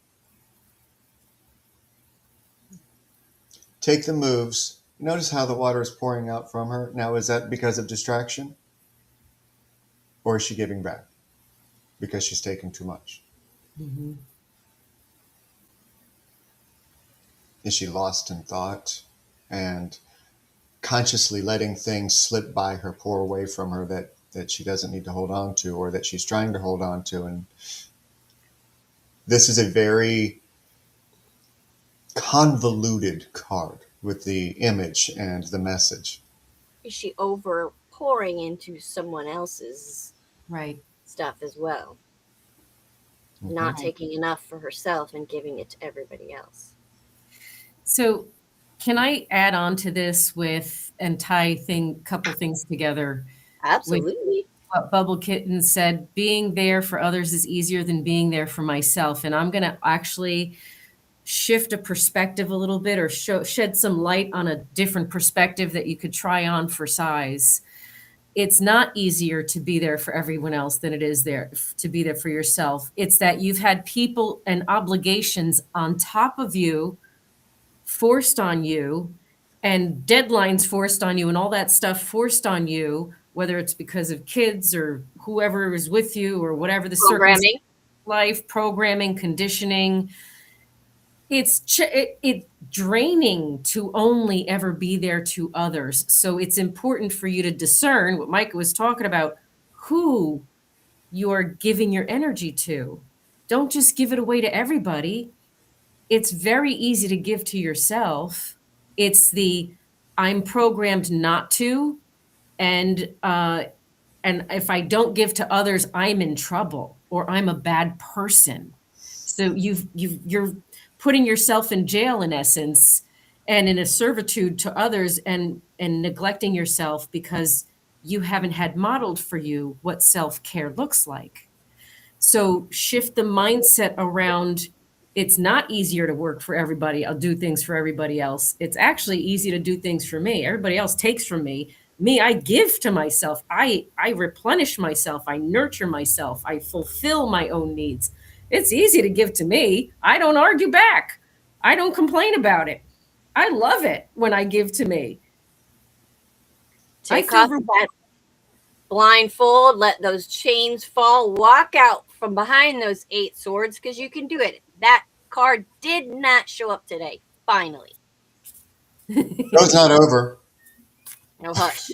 Speaker 5: Take the moves. Notice how the water is pouring out from her. Now, is that because of distraction? Or is she giving back? Because she's taking too much.
Speaker 6: Mm-hmm.
Speaker 5: Is she lost in thought and consciously letting things slip by her, pour away from her that she doesn't need to hold on to, or that she's trying to hold on to? And this is a very convoluted card with the image and the message.
Speaker 7: Is she over pouring into someone else's stuff as well? Mm-hmm. Not taking enough for herself and giving it to everybody else.
Speaker 6: So can I add on to this and tie couple things together?
Speaker 7: Absolutely.
Speaker 6: What Bubble Kitten said, being there for others is easier than being there for myself. And I'm going to actually shift a perspective a little bit, or shed some light on a different perspective that you could try on for size. It's not easier to be there for everyone else than it is to be there for yourself. It's that you've had people and obligations on top of you, forced on you, and deadlines forced on you, and all that stuff forced on you, whether it's because of kids or whoever is with you or whatever the circumstance, life, programming, conditioning. It's draining to only ever be there to others. So it's important for you to discern what Micah was talking about, who you are giving your energy to. Don't just give it away to everybody. It's very easy to give to yourself. It's I'm programmed not to, and if I don't give to others, I'm in trouble, or I'm a bad person. So you're putting yourself in jail, in essence, and in a servitude to others, and neglecting yourself because you haven't had modeled for you what self-care looks like. So shift the mindset around, it's not easier to work for everybody. I'll do things for everybody else. It's actually easy to do things for me. Everybody else takes from me. Me, I give to myself. I replenish myself. I nurture myself. I fulfill my own needs. It's easy to give to me. I don't argue back. I don't complain about it. I love it when I give to me.
Speaker 7: Take off that blindfold, let those chains fall, walk out from behind those 8 swords, because you can do it. That card did not show up today. Finally.
Speaker 5: Show's not over.
Speaker 7: No hush.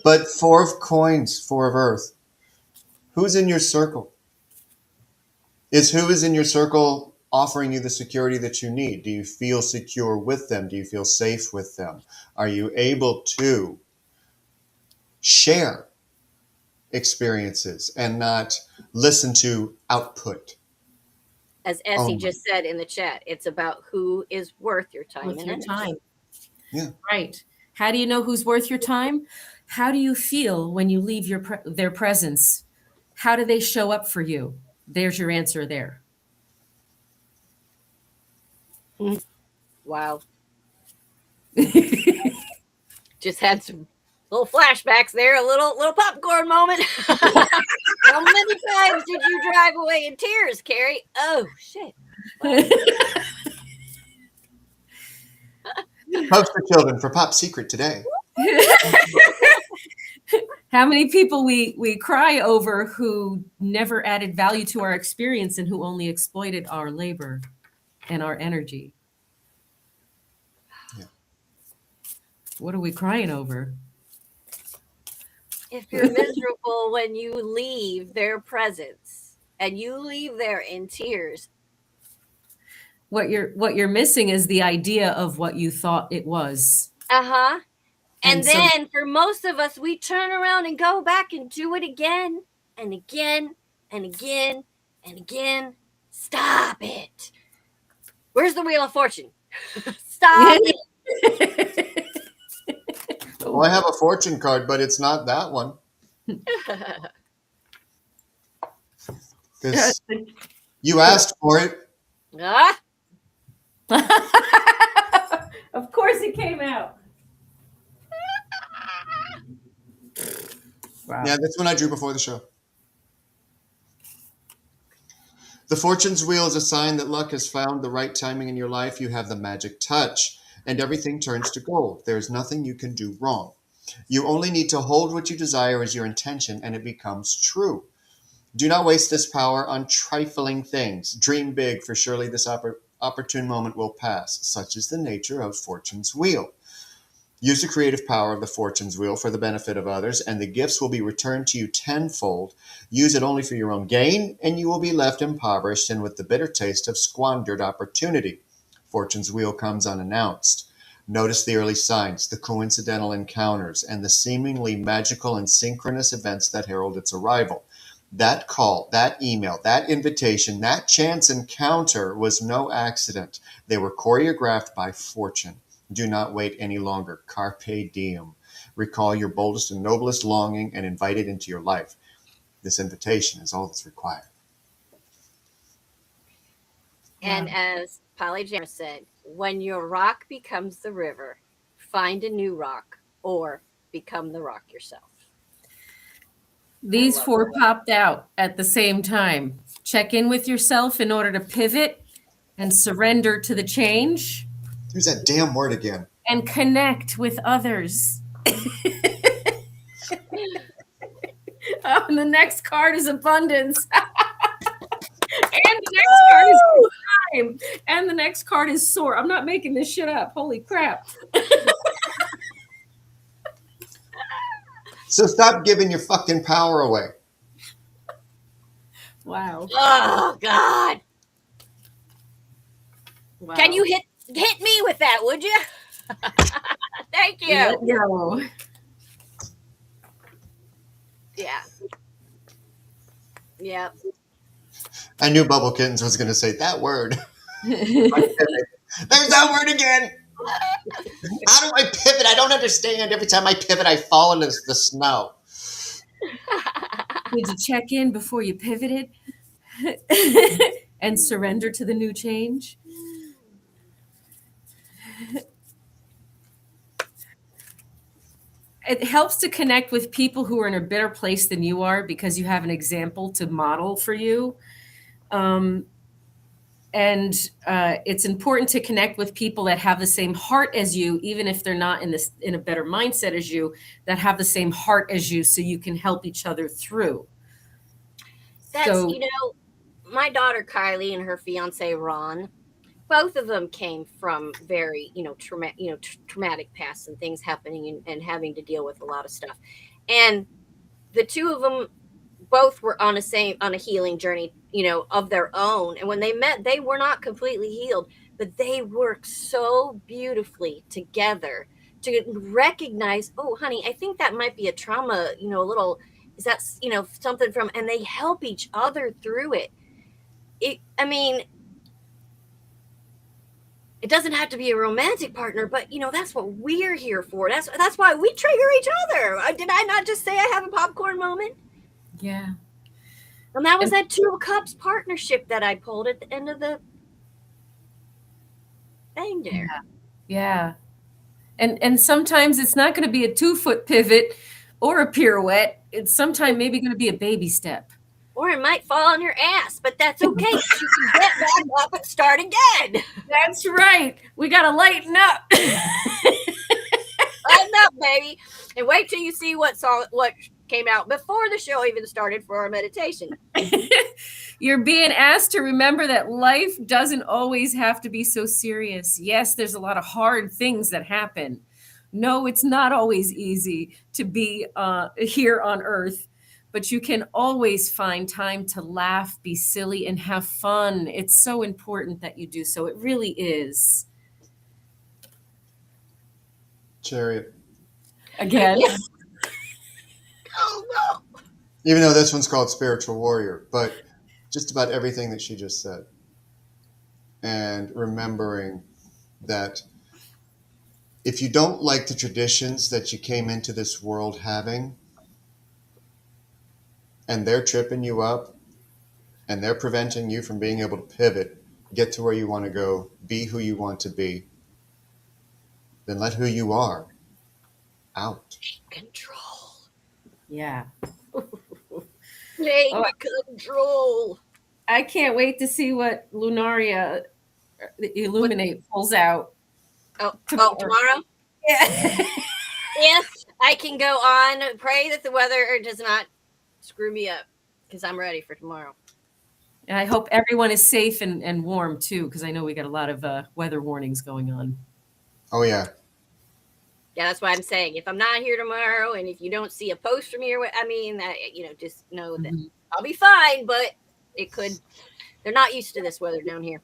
Speaker 5: But 4 of coins, 4 of earth. Who's in your circle? Who is in your circle offering you the security that you need? Do you feel secure with them? Do you feel safe with them? Are you able to share experiences and not listen to output?
Speaker 7: As Essie just said in the chat, it's about who is worth your time
Speaker 6: Worth
Speaker 7: and
Speaker 6: your
Speaker 7: energy.
Speaker 6: time.
Speaker 5: Yeah.
Speaker 6: Right. How do you know who's worth your time? How do you feel when you leave their presence? How do they show up for you? There's your answer there.
Speaker 7: Wow. Just had some little flashbacks there, a little popcorn moment. How many times did you drive away in tears, Carrie? Oh, shit.
Speaker 5: Poster children for Pop Secret today.
Speaker 6: How many people we cry over who never added value to our experience and who only exploited our labor and our energy?
Speaker 5: Yeah.
Speaker 6: What are we crying over?
Speaker 7: If you're miserable when you leave their presence and you leave there in tears,
Speaker 6: What you're missing is the idea of what you thought it was.
Speaker 7: and
Speaker 6: And so-
Speaker 7: then for most of us, we turn around and go back and do it again and again and again and again. Stop it. Where's the Wheel of Fortune? Stop it.
Speaker 5: Well, I have a fortune card, but it's not that one. Because you asked for it.
Speaker 7: Ah,
Speaker 6: Of course it came out. Wow.
Speaker 5: Yeah, that's when I drew before the show. The Fortune's Wheel is a sign that luck has found the right timing in your life. You have the magic touch, and everything turns to gold. There is nothing you can do wrong. You only need to hold what you desire as your intention, and it becomes true. Do not waste this power on trifling things. Dream big, for surely this opportune moment will pass. Such is the nature of Fortune's Wheel. Use the creative power of the Fortune's Wheel for the benefit of others, and the gifts will be returned to you tenfold. Use it only for your own gain, and you will be left impoverished and with the bitter taste of squandered opportunity. Fortune's Wheel comes unannounced. Notice the early signs, the coincidental encounters, and the seemingly magical and synchronous events that herald its arrival. That call, that email, that invitation, that chance encounter was no accident. They were choreographed by Fortune. Do not wait any longer. Carpe diem. Recall your boldest and noblest longing and invite it into your life. This invitation is all that's required.
Speaker 7: and as Polly Jammer said, when your rock becomes the river, find a new rock or become the rock yourself.
Speaker 6: These 4 popped out at the same time. Check in with yourself in order to pivot and surrender to the change
Speaker 5: Use that damn word again.
Speaker 6: and connect with others. Oh, and the next card is abundance. And the next card is time. And the next card is soar. I'm not making this shit up. Holy crap.
Speaker 5: So stop giving your fucking power away.
Speaker 6: Wow.
Speaker 7: Oh God!
Speaker 6: Wow.
Speaker 7: Can you hit me with that? Would you? Thank you.
Speaker 6: Let go.
Speaker 7: Yeah. Yep.
Speaker 5: I knew Bubble Kittens was going to say that word. There's that word again. How do I pivot? I don't understand. Every time I pivot, I fall into the snow.
Speaker 6: Did you check in before you pivoted and surrender to the new change? It helps to connect with people who are in a better place than you are because you have an example to model for you. And it's important to connect with people that have the same heart as you, even if they're not in a better mindset as you, that have the same heart as you, so you can help each other through.
Speaker 7: That's,
Speaker 6: So,
Speaker 7: my daughter Kylie and her fiance Ron, both of them came from very, traumatic pasts and things happening and having to deal with a lot of stuff. And the two of them both were on a healing journey, of their own. And when they met, they were not completely healed, but they worked so beautifully together to recognize, oh, honey, I think that might be a trauma, a little, is that, something from, and they help each other through it. I mean, it doesn't have to be a romantic partner, but that's what we're here for. That's why we trigger each other. Did I not just say I have a popcorn moment?
Speaker 6: yeah.
Speaker 7: And that was that Two of Cups partnership that I pulled at the end of the thing there.
Speaker 6: Yeah. And sometimes it's not going to be a 2-foot pivot or a pirouette. It's sometimes maybe going to be a baby step.
Speaker 7: Or it might fall on your ass, but that's okay. You can get back up and start again.
Speaker 6: That's right. We got to lighten up.
Speaker 7: Lighten up, baby. And wait till you see what came out before the show even started for our meditation.
Speaker 6: You're being asked to remember that life doesn't always have to be so serious. Yes, there's a lot of hard things that happen. No, it's not always easy to be here on Earth, but you can always find time to laugh, be silly, and have fun. It's so important that you do so. It really is.
Speaker 5: Chariot.
Speaker 6: Again.
Speaker 7: Oh, no.
Speaker 5: Even though this one's called Spiritual Warrior, but just about everything that she just said. And remembering that if you don't like the traditions that you came into this world having, and they're tripping you up, and they're preventing you from being able to pivot, get to where you want to go, be who you want to be, then let who you are out.
Speaker 7: Control.
Speaker 6: Yeah.
Speaker 7: Take control.
Speaker 6: I can't wait to see what Lunaria Illuminate pulls out.
Speaker 7: Tomorrow?
Speaker 6: Yeah.
Speaker 7: If I can go on, pray that the weather does not screw me up, because I'm ready for tomorrow.
Speaker 6: And I hope everyone is safe and warm too, because I know we got a lot of weather warnings going on.
Speaker 5: Oh, yeah.
Speaker 7: Yeah, that's why I'm saying if I'm not here tomorrow, and if you don't see a post from me, just know that I'll be fine. But it could. They're not used to this weather down here.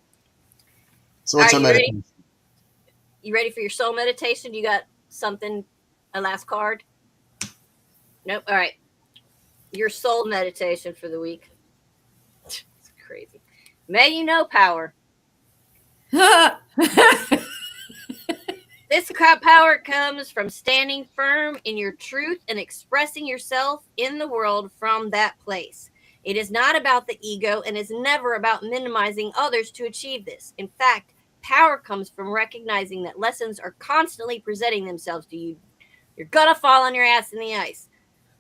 Speaker 5: So what's our meditation?
Speaker 7: Ready? You ready for your soul meditation? You got something? A last card? Nope. All right. Your soul meditation for the week. It's crazy. May you know power. This power comes from standing firm in your truth and expressing yourself in the world from that place. It is not about the ego and is never about minimizing others to achieve this. In fact, power comes from recognizing that lessons are constantly presenting themselves to you. You're gonna fall on your ass in the ice.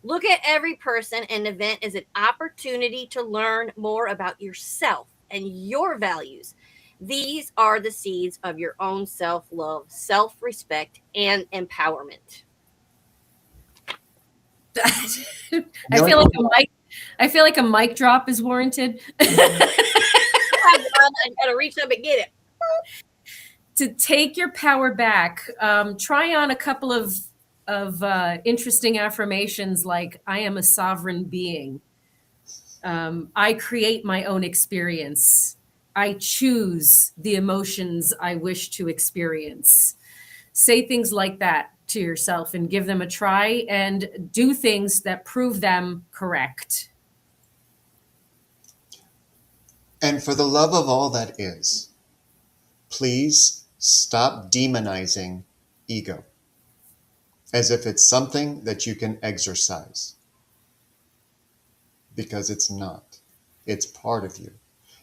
Speaker 7: Look at every person and event as an opportunity to learn more about yourself and your values. These are the seeds of your own self-love, self-respect, and empowerment.
Speaker 6: I feel like a mic drop is warranted.
Speaker 7: I gotta reach up and get it.
Speaker 6: To take your power back, try on a couple of interesting affirmations like I am a sovereign being. I create my own experience. I choose the emotions I wish to experience. Say things like that to yourself and give them a try, and do things that prove them correct.
Speaker 5: And for the love of all that is, please stop demonizing ego as if it's something that you can exercise. Because it's not. It's part of you.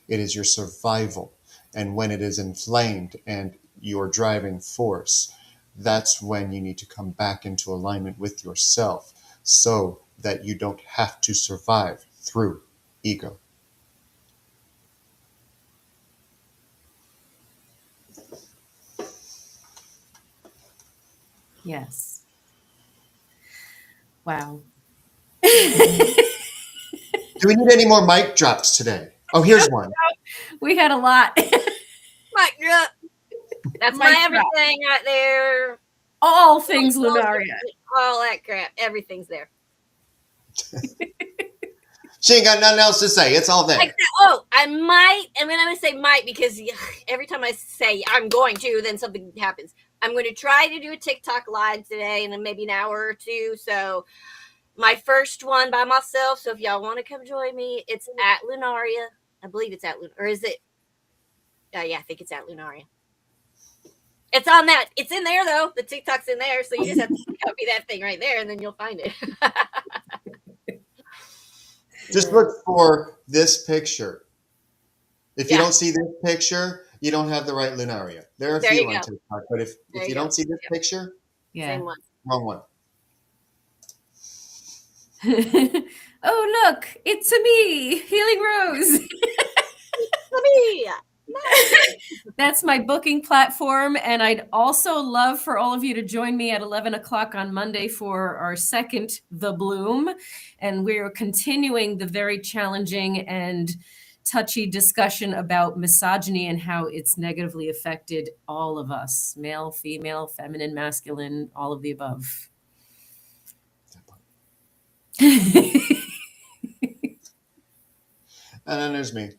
Speaker 5: It is your survival. And when it is inflamed and your driving force, that's when you need to come back into alignment with yourself so that you don't have to survive through ego.
Speaker 6: Yes. Wow.
Speaker 5: Do we need any more mic drops today? Oh, here's one.
Speaker 6: We had a lot.
Speaker 7: Mic drop. That's my
Speaker 6: Mic drop.
Speaker 7: everything right there.
Speaker 6: All things Lunaria.
Speaker 7: All that crap. Everything's there.
Speaker 5: She ain't got nothing else to say. It's all there.
Speaker 7: I might, and then I'm going to say might because every time I say I'm going to, then something happens. I'm going to try to do a TikTok live today in maybe an hour or two. So my first one by myself. So if y'all want to come join me, it's at Lunaria. I believe it's at Lunaria. Or is it? Yeah, I think it's at Lunaria. It's on that. It's in there, though. The TikTok's in there. So you just have to copy that thing right there, and then you'll find it.
Speaker 5: Just look for this picture. If you don't see this picture, you don't have the right Lunaria. There are a few on TikTok, but if you don't see this picture,
Speaker 7: Same one.
Speaker 5: wrong one.
Speaker 6: Oh, look, it's a me, Healing Rose.
Speaker 7: Me.
Speaker 6: That's my booking platform. And I'd also love for all of you to join me at 11 o'clock on Monday for our second The Bloom. And we're continuing the very challenging and touchy discussion about misogyny and how it's negatively affected all of us, male, female, feminine, masculine, all of the above.
Speaker 5: And then there's me.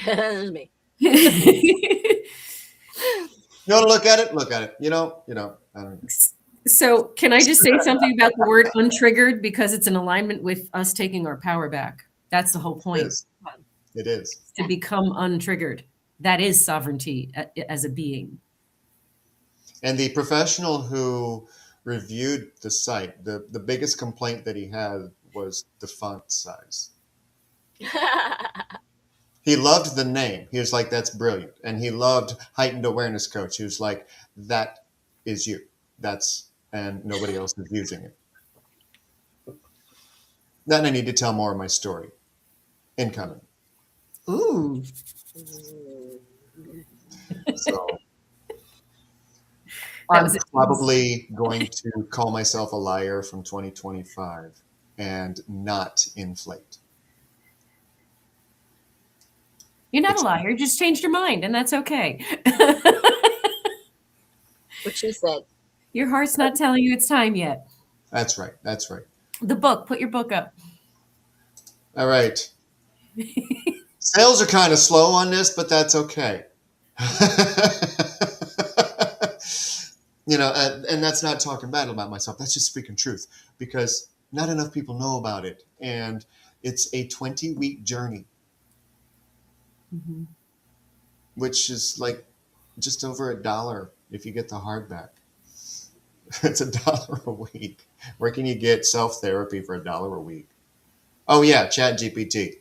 Speaker 7: There's me.
Speaker 5: You want to look at it? Look at it. You know, I don't know.
Speaker 6: So can I just say something about the word untriggered, because it's in alignment with us taking our power back? That's the whole point.
Speaker 5: It is.
Speaker 6: To become untriggered. That is sovereignty as a being.
Speaker 5: And the professional who reviewed the site, the biggest complaint that he had was the font size. He loved the name. He was like, that's brilliant. And he loved Heightened Awareness Coach. He was like, that is you. And nobody else is using it. Then I need to tell more of my story. Incoming.
Speaker 6: Ooh.
Speaker 5: So I'm probably going to call myself a liar from 2025 and not inflate.
Speaker 6: You're not a liar. You just changed your mind, and that's okay.
Speaker 7: What she said.
Speaker 6: Your heart's not telling you it's time yet.
Speaker 5: That's right. That's right.
Speaker 6: The book. Put your book up.
Speaker 5: All right. Sales are kind of slow on this, but that's okay. And that's not talking bad about myself. That's just speaking truth, because not enough people know about it. And it's a 20-week journey, which is like just over $1 if you get the hardback. It's $1 a week. Where can you get self-therapy for $1 a week? Oh, yeah, ChatGPT.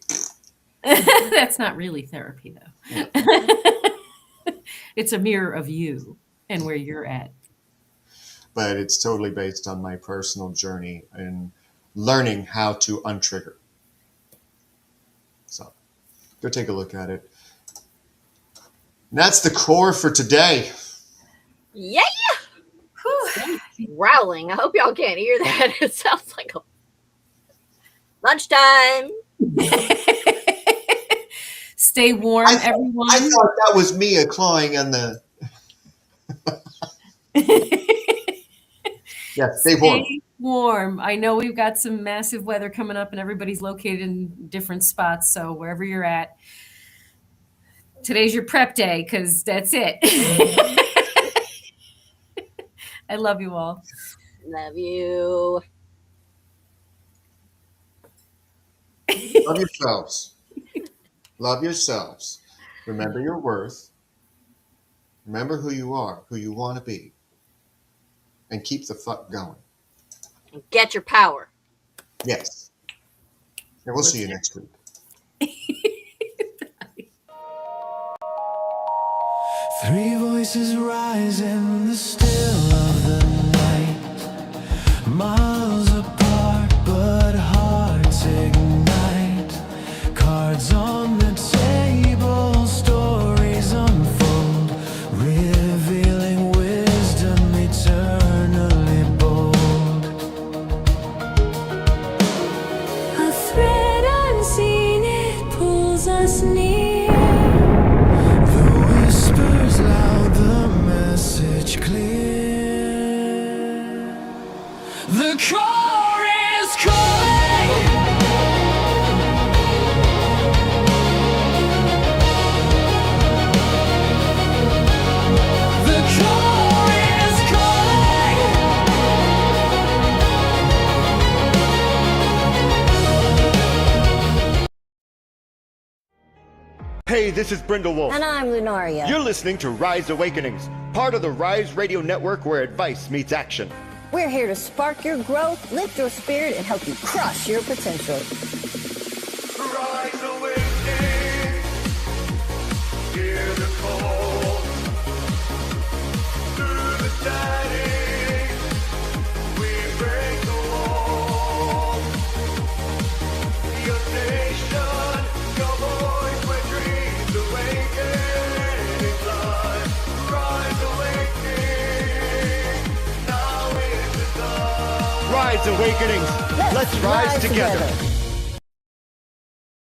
Speaker 6: That's not really therapy, though. It's a mirror of you and where you're at.
Speaker 5: But it's totally based on my personal journey in learning how to untrigger. So go take a look at it. And that's the core for today.
Speaker 7: Yeah. Growling. I hope y'all can't hear that. It sounds like a lunchtime.
Speaker 6: Stay warm, everyone.
Speaker 5: I thought that was Mia clawing on the... Yeah, stay warm.
Speaker 6: Stay warm. I know we've got some massive weather coming up and everybody's located in different spots. So wherever you're at, today's your prep day, because that's it. I love you all.
Speaker 7: Love you.
Speaker 5: Love yourselves. Love yourselves. Remember your worth. Remember who you are, who you want to be. And keep the fuck going.
Speaker 7: Get your power.
Speaker 5: Yes. And we'll see you next week.
Speaker 1: Three voices rise in the still of the night, miles apart but hearts ignite. Cards on the table, stories unfold, revealing wisdom eternally.
Speaker 4: is near.
Speaker 1: The whispers loud, the message clear. The core is calling. The core is calling.
Speaker 2: Hey, this is Brindlewolf.
Speaker 3: And I'm Lunaria.
Speaker 2: You're listening to Rise Awakenings, part of the Rise Radio Network where advice meets action.
Speaker 3: We're here to spark your growth, lift your spirit, and help you crush your potential.
Speaker 1: Rise awakening. Hear the call. Through the static, we break the wall. Your station, your voice where dreams awaken in life. Rise awakening. Now is the time.
Speaker 2: Rise Awakenings. Let's rise together.